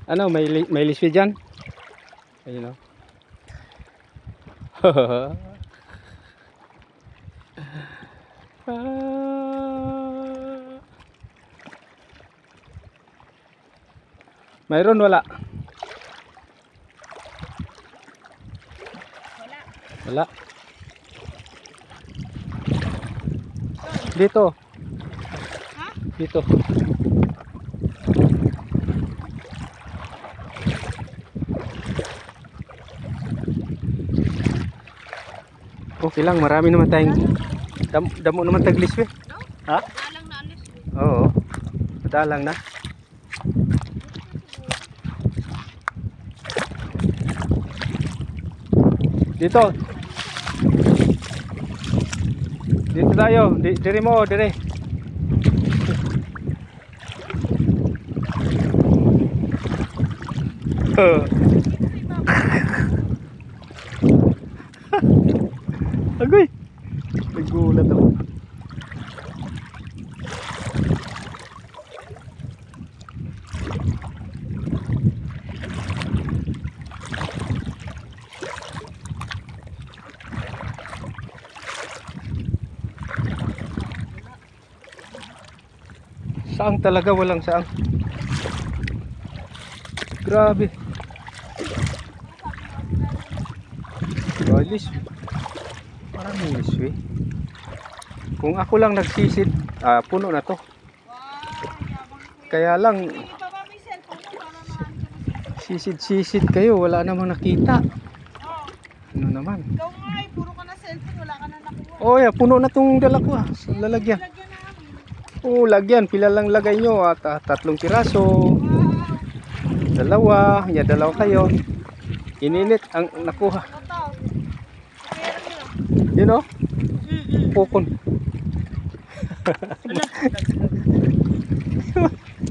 Ano, may liswi dyan? Ayun o. Mayroon wala? Wala. Dito. Ha? Dito. Okay lang, marami naman tayong damo naman tagliswi. No? Ha? Dalang na alis. Oo. Madalang na. Dito. Dito tayo. Dire mo, dire. Agoy. Nagulat ako. Saang talaga, walang saang. Grabe. Oh, liswi. Maraming liswi. Kung ako lang nagsisid, puno na to. Wow, yabang ko. Kaya lang, Hindi pa ba may cellphone mo para maano? sisid kayo, wala namang nakita. Oh, Ano naman? ikaw nga ay puro ka na cellphone, wala ka na nakuha. Oh, yeah, puno na tong dala ko sa lalagyan. Lagyan namin. Oh, lagyan. Pila lang lagay nyo? 3 piraso. Wow. 2. Dalawa kayo. Ininit ang nakuha. Ano to? Meron nyo. Yun o. Pukon.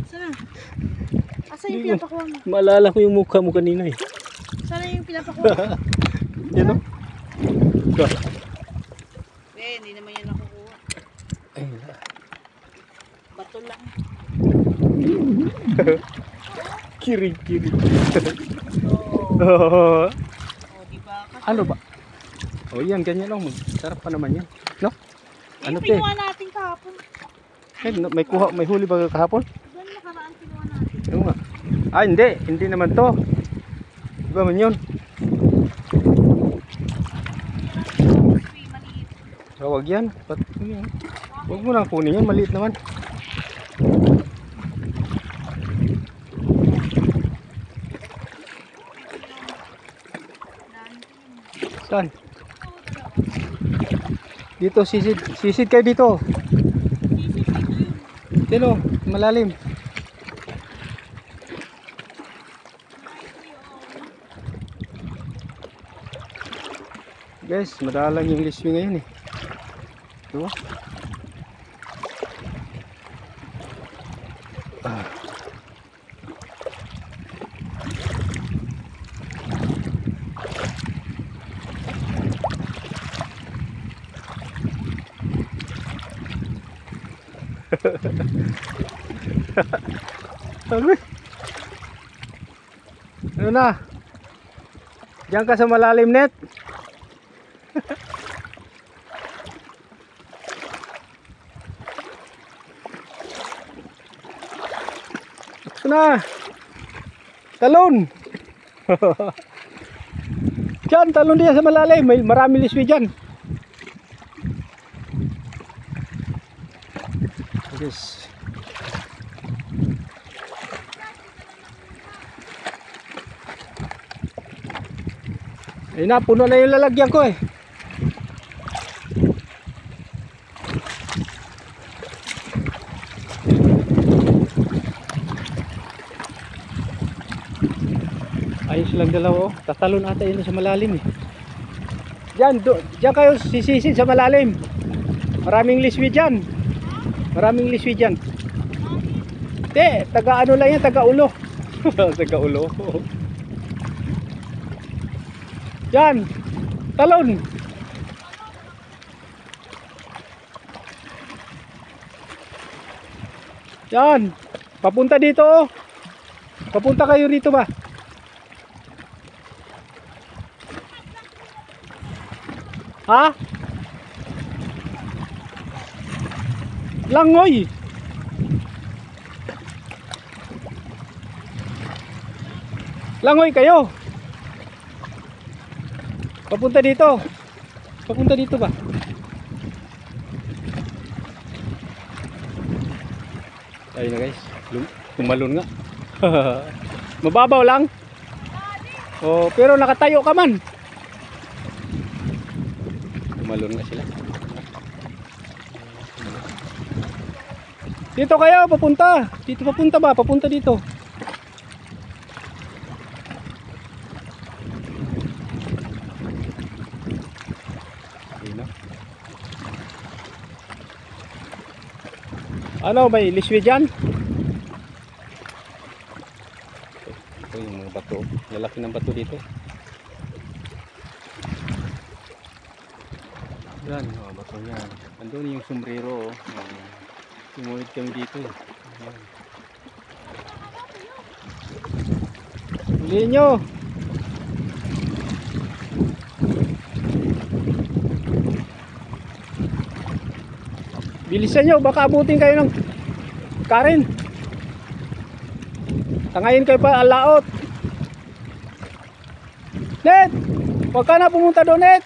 Sana? Asa yung pinapakuha mo? Maalala ko yung mukha mo kanina eh. Sana yung pinapakuha mo? Yun o. Hindi naman yan nakukuha. Ay, Bato lang. kirig. Oh, diba? Ano ba? Oh, yan. Ganyan lang. Sarap pa naman yan. No? Ano Yung te? pinuha natin kahapon. May huli ba kahapon? Doon nakaraan pinuha natin. Ano nga? Hindi. Hindi naman to. Diba man yun? Maliit. Wag yan. Huwag mo nang kunin yan. Maliit naman. Saan? Dito, sisid kayo dito. Dito, malalim. Guys, madalang yung liswi ngayon eh. Diba? Ano na? Diyan ka sa malalim net. Ito na. Talon. Diyan, talon diyan sa malalim. May marami liswi diyan. Yes. Ayun na, puno na yung lalagyan ko eh. Ayos lang dalawa oh. Tatalon ata yun sa malalim eh. Diyan kayo sisisid sa malalim. Maraming liswi dyan. Maraming liswi dyan. Te, taga ano lang yan, taga ulo. Taga ulo. Diyan. Talon. Yan. Papunta dito oh. Papunta kayo rito ba? Ha? Langoy. Langoy kayo. Papunta dito. Papunta dito ba? Ayun na guys. Tumalon nga. Mababaw lang. Oh, pero nakatayo ka man. Tumalon nga sila. Dito kayo, papunta. Dito papunta ba? Papunta dito. Ano, may liswi dyan? Ito yung mga bato. Lalaki ng bato dito. Yan, mga bato yan. Andun yung sombrero. Tumuhid kami dito. Ayan. Huliin nyo. Bilisan nyo, baka abutin kayo ng Karen. Tangayin kayo pa alaot. Net! Huwag ka na pumunta doon, Net!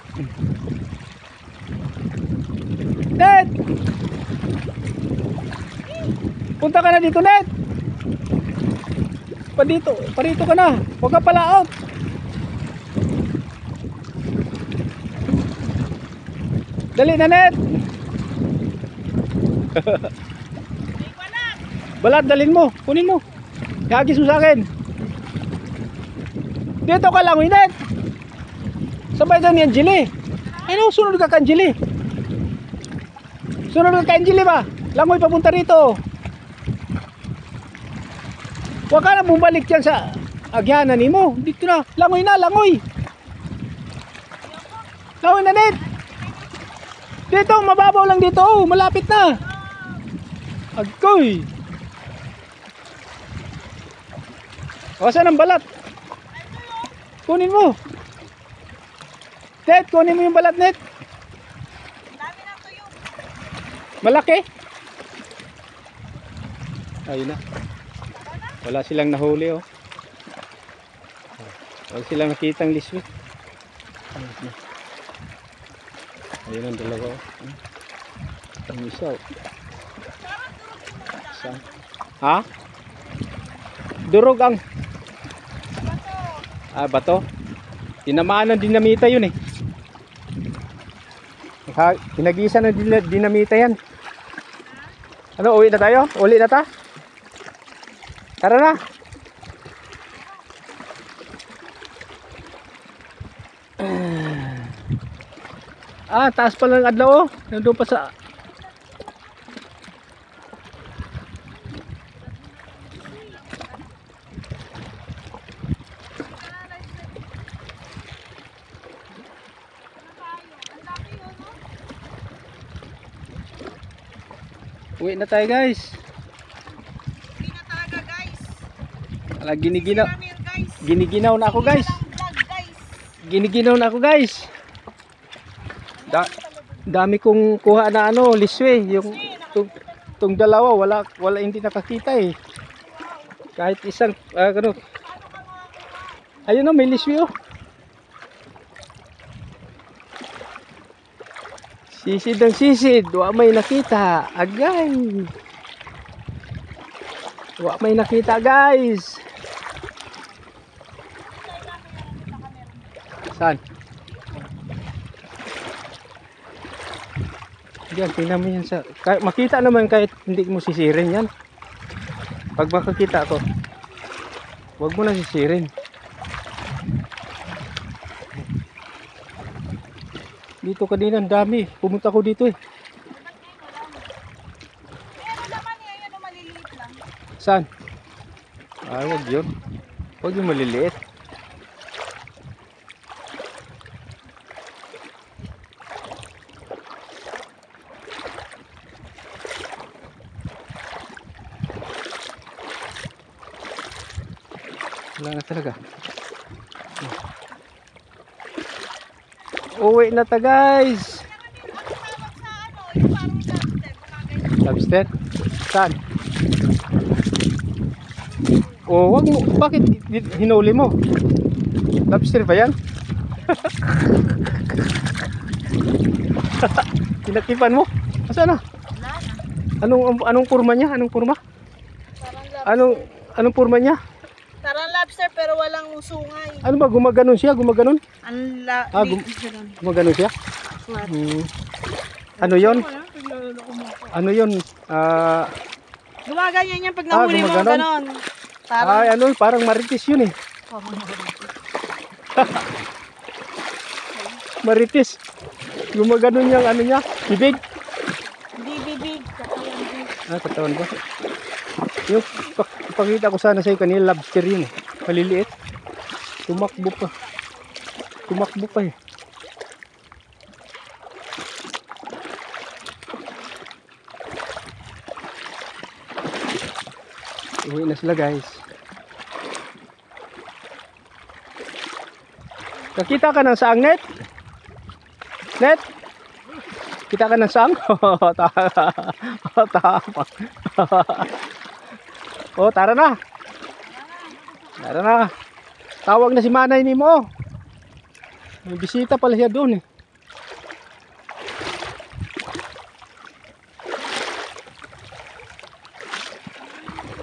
Net! Punta ka na dito, Net! Parito ka na. Huwag ka palaot. Dali na, Net! Balat, dalin mo. Kunin mo. Ihagis mo sa akin. Dito ka lang, Net! Sabay daw ni Angeli. Ano, sunod ka ka Angeli. Sunod ka ka Angeli ba? Langoy papunta rito. Huwag ka na bumalik dyan sa agyanan ni mo. Dito na. Langoy na, langoy. Langoy na, Net. Dito, mababaw lang dito. Oh, malapit na. Agkoy. O, saan ang balat? Kunin mo. Net, kunin mo yung balat, Net. Dami na tuyo. Malaki. Ayun na. Wala silang nahuli, oh. Wala silang nakitang liswi. Ayun ang dalawa, oh. Ang isa, oh. Isa. Ha? Durog ang bato. Tinamaan ng dinamita yun, eh. Pinag-iisa ng dinamita yan. Ano, uwi na tayo? Uli na ta? Tara na. Taas pa lang adlaw, oh. Nandun pa sa uwi na tayo, guys. Hindi na talaga, guys. Ala, giniginaw. Guys. Giniginaw na ako, guys. Vlog, guys. Giniginaw na ako, guys. Dami kong kuha na ano, liswe. Yung tong dalawa, wala hindi nakakita, eh. Kahit isang ano. Ayun, oh, may liswe, oh. Sisid ang sisid, wa may nakita. Agay. Wa may nakita, guys. Saan? Diyan, tingnan mo yan sa... makita naman kahit hindi mo sisirin yan. Pag makakita ko, wag mo na sisirin. Dito kanina, ang dami. Pumunta ko dito, eh. Meron naman yan, yan, maliliit lang. Saan? Wag yun. Wag yung maliliit. Wala na talaga. Uwi na ta guys. Lobster? Saan? Oh, wag mo. Bakit hinuli mo? Lobster ba yan? Tinakipan mo? Saan na? Anong kurma niya? Anong kurma? Anong kurma niya? Tarang lobster pero walang sungay. Ano ba? Gumaganon siya? Gumaganon? Gumaganon siya? Flat. Ano yon? Ano yon? Gumaganyan yan pag nahuli mo gumaganon. ganon. Tarang. Ay, ano? Parang maritis yun eh. Maritis. Gumaganon yung ano niya. Bibig. Hindi bibig. Katawan ba? Yung ipakita ko sana sa'yo kanina, lobster yun eh. Maliliit. Tumakbo pa. Tumakbo pa eh. Uwi na sila guys. Nakita ka ng saang, Net? Net? Kita ka ng saang? Tama. Oh, tara na. Tara na. Tawag na si Manay ni mo. May bisita pala siya doon eh.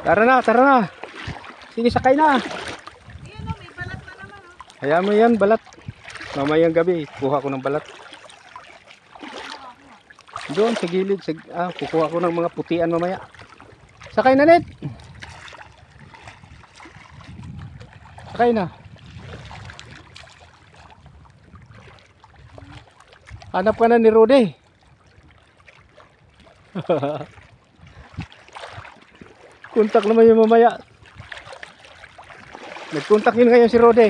Tara na, tara na. Sige, sakay na. Ayan o, may balat na naman o. Hayaan mo yan, balat. Mamayang gabi, kuha ko ng balat. Doon sa gilid, kukuha ko ng mga putian mamaya. Sakay na, Net. Sakay na. Hanap ka na ni Rudy. Kontak naman yung mamaya. Nagkontak yun ngayon si Rudy.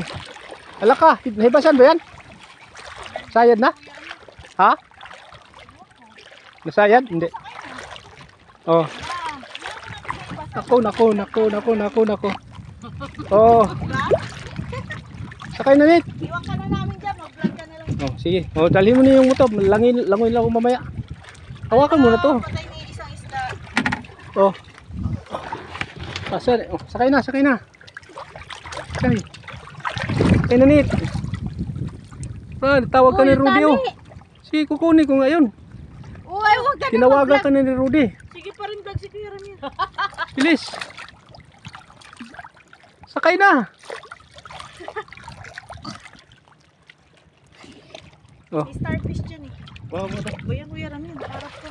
Ala ka, nahibasan ba yan? Sayad na? Ha? Nasayad? Hindi. Oh. Nako. Oh. Sakay na, Net. Iwan ka na namin dyan, mag-vlog ka na lang. Oh, sige. Oh, dalhin mo na yung motor. Langoy lang ako mamaya. Hawakan mo na to. Patay ni isang isda. Oh. Pasal. Oh, sakay na. Sakay. Sakay na, Net. Tawag ka ni Rudy oh. Sige, kukunin ko ngayon. Uy, huwag ka na Tinawagan ka na ni Rudy. Sige pa rin vlog si Kuya Ramil. Bilis. Sakay na. Oh. May starfish dyan eh. Wow, Kuya Ramil, harap ko.